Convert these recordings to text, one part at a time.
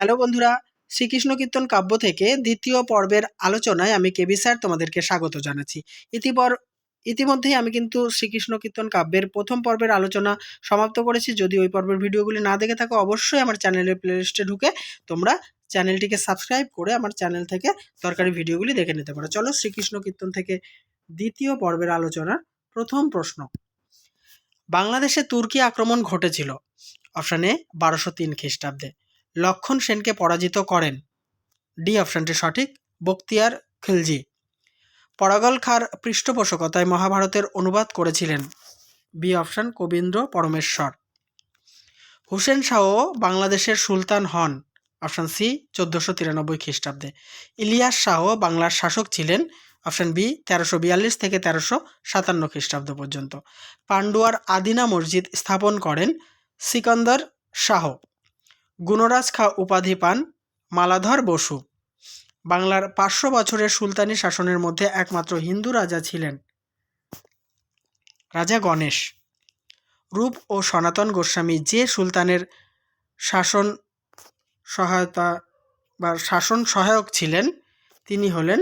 Hello বন্ধুরা, শ্রীকৃষ্ণ কীর্তন কাব্য থেকে দ্বিতীয় পর্বের আলোচনায় আমি কেবি স্যার তোমাদেরকে স্বাগত জানাচ্ছি। ইতিমধ্যেই আমি কিন্তু শ্রীকৃষ্ণ কীর্তন কাব্যের প্রথম পর্বের আলোচনা সমাপ্ত করেছি। যদি ওই পর্বের ভিডিওগুলি না দেখে থাকো, অবশ্যই আমার চ্যানেলের প্লেলিস্টে ঢুকে তোমরা চ্যানেলটিকে সাবস্ক্রাইব করে আমার চ্যানেল থেকে দরকারি ভিডিওগুলি দেখে নিতে পারো। চলো শ্রীকৃষ্ণ কীর্তন থেকে দ্বিতীয় পর্বের আলোচনার প্রথম প্রশ্ন। বাংলাদেশে তুর্কি আক্রমণ ঘটেছিল অপশান এ 1203 খ্রিস্টাব্দে। লক্ষণ সেনকে পরাজিত করেন। ডি অপশানটি সঠিক, বখতিয়ার খিলজি। পরাগল খাঁর পৃষ্ঠপোষকতায় মহাভারতের অনুবাদ করেছিলেন। বি অপশান কবীন্দ্র পরমেশ্বর। হুসেন শাহ বাংলাদেশের সুলতান হন। অপশান সি 1493 খ্রিস্টাব্দে। ইলিয়াস শাহ বাংলার শাসক ছিলেন। অপশান বি 1342 থেকে 1357 খ্রিস্টাব্দ পর্যন্ত। পান্ডুয়ার আদিনা মসজিদ স্থাপন করেন সিকন্দর শাহ। গুণরাজ খাঁ উপাধি পান মালাধর বসু। বাংলার 500 বছরের সুলতানি শাসনের মধ্যে একমাত্র হিন্দু রাজা ছিলেন রাজা গণেশ। রূপ ও সনাতন গোস্বামী যে সুলতানের শাসন সহায়ক ছিলেন তিনি হলেন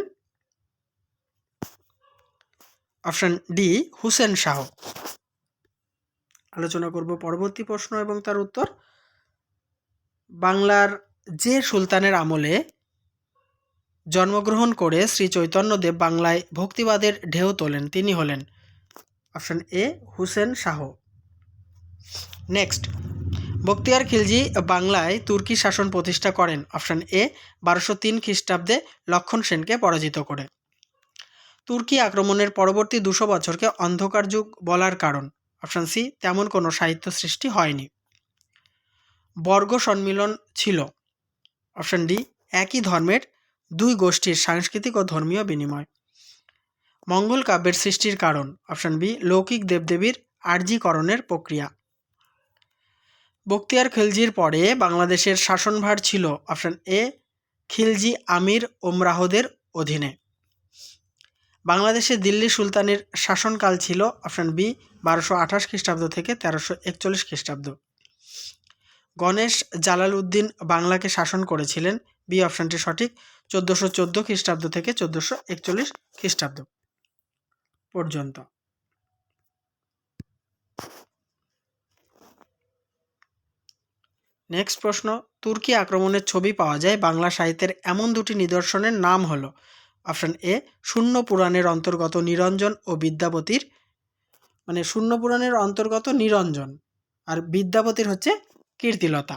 অপশান ডি হুসেন শাহ। আলোচনা করব পরবর্তী প্রশ্ন এবং তার উত্তর। বাংলার যে সুলতানের আমলে জন্মগ্রহণ করে শ্রী চৈতন্যদেব বাংলায় ভক্তিবাদের ঢেউ তোলেন তিনি হলেন অপশান এ হুসেন শাহ। নেক্সট, বখতিয়ার খিলজি বাংলায় তুর্কি শাসন প্রতিষ্ঠা করেন। অপশান এ 1203 খ্রিস্টাব্দে লক্ষণ সেনকে পরাজিত করে। তুর্কি আক্রমণের পরবর্তী 200 বছরকে অন্ধকার যুগ বলার কারণ। অপশান সি তেমন কোনো সাহিত্য সৃষ্টি হয়নি। বর্গ সম্মিলন ছিল। অপশান ডি একই ধর্মের দুই গোষ্ঠীর সাংস্কৃতিক ও ধর্মীয় বিনিময়। মঙ্গল কাব্যের সৃষ্টির কারণ। অপশান বি লৌকিক দেবদেবীর আর্যীকরণের প্রক্রিয়া। বখতিয়ার খিলজির পরে বাংলাদেশের শাসনভার ছিল। অপশান এ খিলজি আমির ওমরাহদের অধীনে। বাংলাদেশে দিল্লি সুলতানের শাসনকাল ছিল। অপশান বি 1228 খ্রিস্টাব্দ থেকে 1341 খ্রিস্টাব্দ। গণেশ জালাল উদ্দিন বাংলাকে শাসন করেছিলেন। বি অপশানটি সঠিক, 1414 খ্রিস্টাব্দ থেকে 1441 খ্রিস্টাব্দ পর্যন্ত। নেক্সট প্রশ্ন, তুর্কি আক্রমণের ছবি পাওয়া যায় বাংলা সাহিত্যের এমন দুটি নিদর্শনের নাম হলো। অপশান এ শূন্য পুরাণের অন্তর্গত নিরঞ্জন ও বিদ্যাপতির, শূন্য পুরাণের অন্তর্গত নিরঞ্জন আর বিদ্যাপতির হচ্ছে কীর্তিলতা।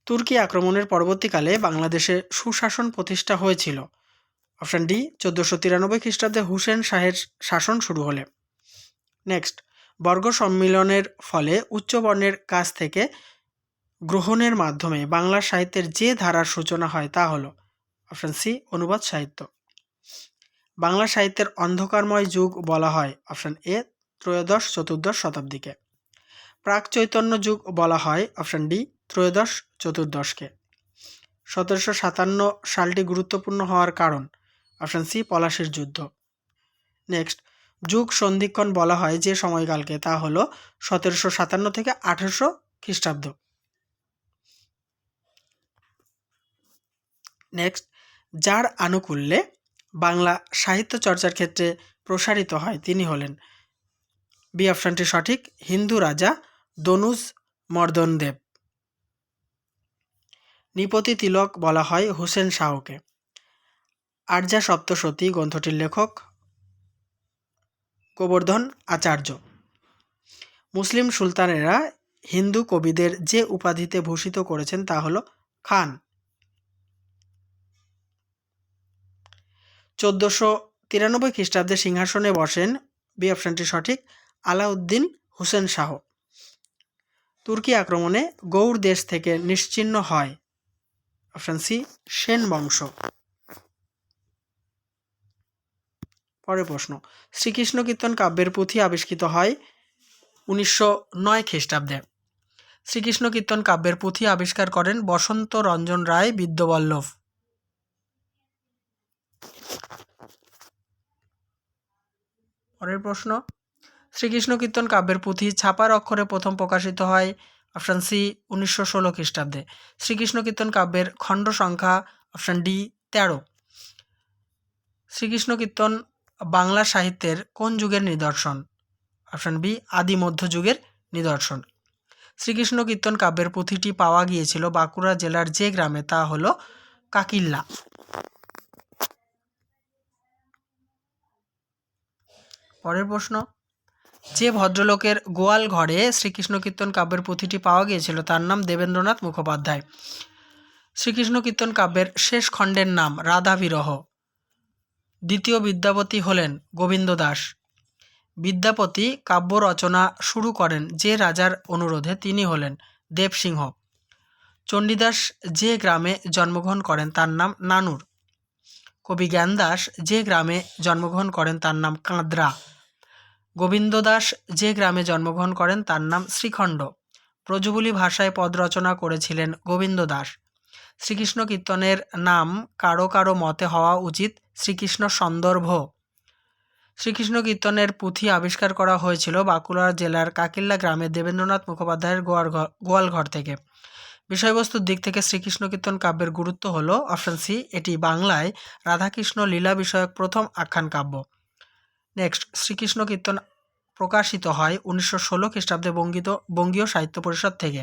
তুর্কি আক্রমণের পরবর্তীকালে বাংলাদেশে সুশাসন প্রতিষ্ঠা হয়েছিল। অপশান ডি 1493 খ্রিস্টাব্দে হুসেন শাহের শাসন শুরু হলে। নেক্সট, বর্গ সম্মিলনের ফলে উচ্চবর্ণের কাছ থেকে গ্রহণের মাধ্যমে বাংলা সাহিত্যের যে ধারার সূচনা হয় তা হলো। অপশান সি অনুবাদ সাহিত্য। বাংলা সাহিত্যের অন্ধকারময় যুগ বলা হয়। অপশান এ ত্রয়োদশ-চতুর্দশ শতাব্দীকে। প্রাক চৈতন্য যুগ বলা হয়। Option D ত্রয়োদশ-চতুর্দশকে। 1757 সালটি গুরুত্বপূর্ণ হওয়ার কারণ। অপশান সি পলাশীর যুদ্ধ। নেক্সট, যুগ সন্ধিক্ষণ বলা হয় যে সময়কালকে তা হলো 1757 থেকে 1800 খ্রিস্টাব্দ। নেক্সট, যার আনুকূল্যে বাংলা সাহিত্য চর্চার ক্ষেত্রে প্রসারিত হয় তিনি হলেন। বি অপশানটি সঠিক, হিন্দু রাজা দনুজ মর্দনদেব। নৃপতি তিলক বলা হয় হুসেন শাহকে। আর্যা সপ্তশতী গ্রন্থটির লেখক গোবর্ধন আচার্য। মুসলিম সুলতানেরা হিন্দু কবিদের যে উপাধিতে ভূষিত করেছেন তা হলো খান। 1493 খ্রিস্টাব্দে সিংহাসনে বসেন। বি অপশানটি সঠিক, আলাউদ্দিন হুসেন শাহ। তুর্কি আক্রমণে গৌড় দেশ থেকে নিশ্চিহ্ন হয়। অপশান সি সেন বংশ। পরের প্রশ্ন, শ্রীকৃষ্ণ কীর্তন কাব্যের পুঁথি আবিষ্কৃত হয় 1909 খ্রিস্টাব্দে। শ্রীকৃষ্ণ কীর্তন কাব্যের পুঁথি আবিষ্কার করেন বসন্ত রঞ্জন রায় বিদ্যবল্লভ। পরের প্রশ্ন, শ্রীকৃষ্ণ কীর্তন কাব্যের পুঁথি ছাপার অক্ষরে প্রথম প্রকাশিত হয়। অপশান সি 1916 খ্রিস্টাব্দে। শ্রীকৃষ্ণ কীর্তন কাব্যের খণ্ড সংখ্যা অপশান ডি 13। শ্রীকৃষ্ণ কীর্তন বাংলা সাহিত্যের কোন যুগের নিদর্শন? অপশান বি আদি মধ্যযুগের নিদর্শন। শ্রীকৃষ্ণ কীর্তন কাব্যের পুঁথিটি পাওয়া গিয়েছিল বাঁকুড়া জেলার যে গ্রামে, তা হলো কাকিল্লা। পরের প্রশ্ন, যে ভদ্রলোকের গোয়াল ঘরে শ্রীকৃষ্ণ কীর্তন কাব্যের পুঁথিটি পাওয়া গিয়েছিল তার নাম দেবেন্দ্রনাথ মুখোপাধ্যায়। শ্রীকৃষ্ণ কীর্তন কাব্যের শেষ খণ্ডের নাম রাধা বিরহ। দ্বিতীয় বিদ্যাপতি হলেন গোবিন্দ দাস। বিদ্যাপতি কাব্য রচনা শুরু করেন যে রাজার অনুরোধে, তিনি হলেন দেবসিংহ। চণ্ডীদাস যে গ্রামে জন্মগ্রহণ করেন তার নাম নানুর। কবি জ্ঞানদাস যে গ্রামে জন্মগ্রহণ করেন তার নাম কাঁদরা। গোবিন্দ দাস যে গ্রামে জন্মগ্রহণ করেন তার নাম শ্রীখণ্ড। ব্রজবুলি ভাষায় পদ রচনা করেছিলেন গোবিন্দ দাস। শ্রীকৃষ্ণ কীর্তনের নাম কারো কারো মতে হওয়া উচিত শ্রীকৃষ্ণ সন্দর্ভ। শ্রীকৃষ্ণ কীর্তনের পুঁথি আবিষ্কার করা হয়েছিল বাঁকুড়া জেলার কাকিল্লা গ্রামে দেবেন্দ্রনাথ মুখোপাধ্যায়ের গোয়ালঘর থেকে। বিষয়বস্তুর দিক থেকে শ্রীকৃষ্ণ কীর্তন কাব্যের গুরুত্ব হলো অপশান সি, এটি বাংলায় রাধাকৃষ্ণ লীলা বিষয়ক প্রথম আখ্যান কাব্য। নেক্সট, শ্রীকৃষ্ণ কীর্তন প্রকাশিত হয় 1916 খ্রিস্টাব্দে বঙ্গীয় সাহিত্য পরিষদ থেকে।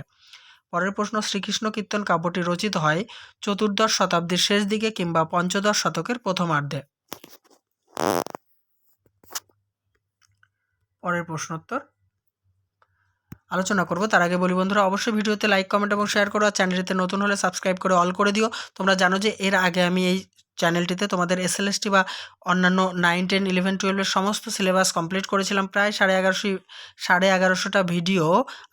পরের প্রশ্ন, শ্রীকৃষ্ণ কীর্তন কাব্যটি রচিত হয় চতুর্দশ শতাব্দীর শেষ দিকে কিংবা পঞ্চদশ শতকের প্রথমার্ধে। পরের প্রশ্নোত্তর আলোচনা করব, তার আগে বলি বন্ধুরা অবশ্যই ভিডিওতে লাইক, কমেন্ট এবং শেয়ার করো। আর চ্যানেলটিতে নতুন হলে সাবস্ক্রাইব করে অল করে দিও। তোমরা জানো যে এর আগে আমি এই চ্যানেলটিতে তোমাদের এসএলএসটি বা অন্যান্য 9, 10, 11, 12 সমস্ত সিলেবাস কমপ্লিট করেছিলাম। প্রায় 1150টা ভিডিও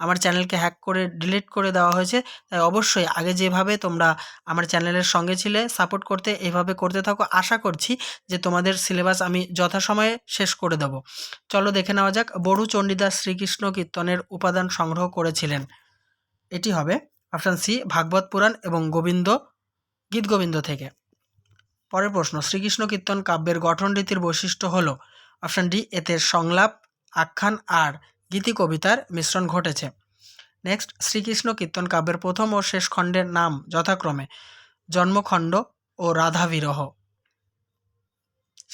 আমার চ্যানেলকে হ্যাক করে ডিলিট করে দেওয়া হয়েছে। তাই অবশ্যই আগে যেভাবে তোমরা আমার চ্যানেলের সঙ্গে ছিলে, সাপোর্ট করতে, এভাবে করতে থাকো। আশা করছি যে তোমাদের সিলেবাস আমি যথাসময়ে শেষ করে দেবো। চলো দেখে নেওয়া যাক। বড়ু চণ্ডীদাস শ্রীকৃষ্ণ কীর্তনের উপাদান সংগ্রহ করেছিলেন। এটি হবে অপশান সি ভাগবত পুরাণ এবং গীত গোবিন্দ থেকে। পরের প্রশ্ন, শ্রীকৃষ্ণ কীর্তন কাব্যের গঠন রীতির বৈশিষ্ট্য হল অপশান ডি, এতে সংলাপ, আখ্যান আর গীতি কবিতার মিশ্রণ ঘটেছে। নেক্সট, শ্রীকৃষ্ণ কীর্তন কাব্যের প্রথম ও শেষ খণ্ডের নাম যথাক্রমে জন্মখণ্ড ও রাধা বিরহ।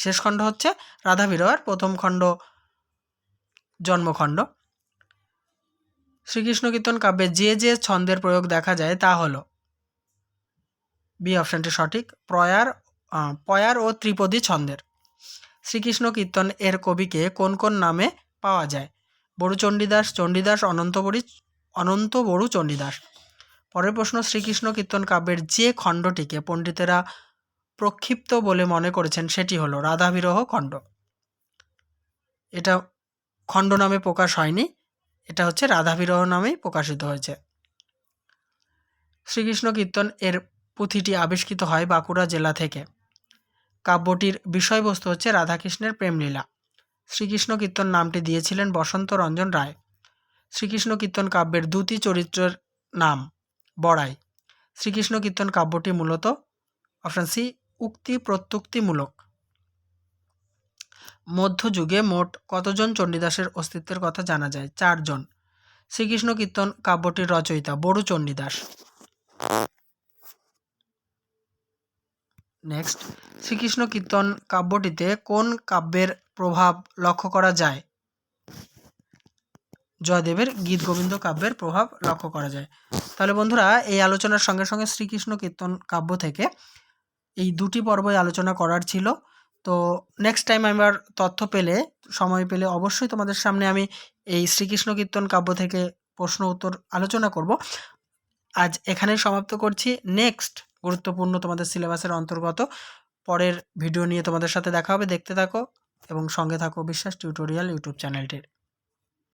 শেষ খণ্ড হচ্ছে রাধা বিরহ, আর প্রথম খণ্ড জন্মখণ্ড। শ্রীকৃষ্ণ কীর্তন কাব্যে যে যে ছন্দের প্রয়োগ দেখা যায় তা হলো, বি অপশানটি সঠিক, পয়ার ও ত্রিপদী ছন্দের। শ্রীকৃষ্ণ কীর্তন এর কবিকে কোন কোন নামে পাওয়া যায়? বড়ু চণ্ডীদাস, অনন্ত বড়ু চণ্ডীদাস। পরের প্রশ্ন, শ্রীকৃষ্ণ কীর্তন কাব্যের যে খণ্ডটিকে পণ্ডিতেরা প্রক্ষিপ্ত বলে মনে করেছেন সেটি হলো রাধা বিরহ খণ্ড। এটা খণ্ড নামে প্রকাশ হয়নি, এটা হচ্ছে রাধা বিরহ নামেই প্রকাশিত হয়েছে। শ্রীকৃষ্ণ কীর্তন এর পুঁথিটি আবিষ্কৃত হয় বাঁকুড়া জেলা থেকে। কাব্যটির বিষয়বস্তু হচ্ছে রাধাকৃষ্ণের প্রেমলীলা। শ্রীকৃষ্ণ কীর্তন নামটি দিয়েছিলেন বসন্ত রঞ্জন রায়। শ্রীকৃষ্ণ কীর্তন কাব্যের দুটি চরিত্রের নাম বড়াই। শ্রীকৃষ্ণ কীর্তন কাব্যটি মূলত অপশান সি উক্তি প্রত্যুক্তিমূলক। মধ্যযুগে মোট কতজন চণ্ডীদাসের অস্তিত্বের কথা জানা যায়? 4 জন। শ্রীকৃষ্ণ কীর্তন কাব্যটির রচয়িতা বড়ু চণ্ডীদাস। নেক্সট, শ্রীকৃষ্ণ কীর্তন কাব্যটিতে কোন কাব্যের প্রভাব লক্ষ্য করা যায়? জয়দেবের গীত গোবিন্দ কাব্যের প্রভাব লক্ষ্য করা যায়। তাহলে বন্ধুরা, এই আলোচনার সঙ্গে সঙ্গে শ্রীকৃষ্ণ কীর্তন কাব্য থেকে এই দুটি পর্বই আলোচনা করার ছিল। তো নেক্সট টাইম আমার সময় পেলে অবশ্যই তোমাদের সামনে আমি এই শ্রীকৃষ্ণ কীর্তন কাব্য থেকে প্রশ্ন উত্তর আলোচনা করব। আজ এখানেই সমাপ্ত করছি। নেক্সট গুরুত্বপূর্ণ তোমাদের সিলেবাসের অন্তর্গত পরের ভিডিও নিয়ে তোমাদের সাথে দেখা হবে। দেখতে থাকো এবং সঙ্গে থাকো বিশ্বাস টিউটোরিয়াল ইউটিউব চ্যানেলটির।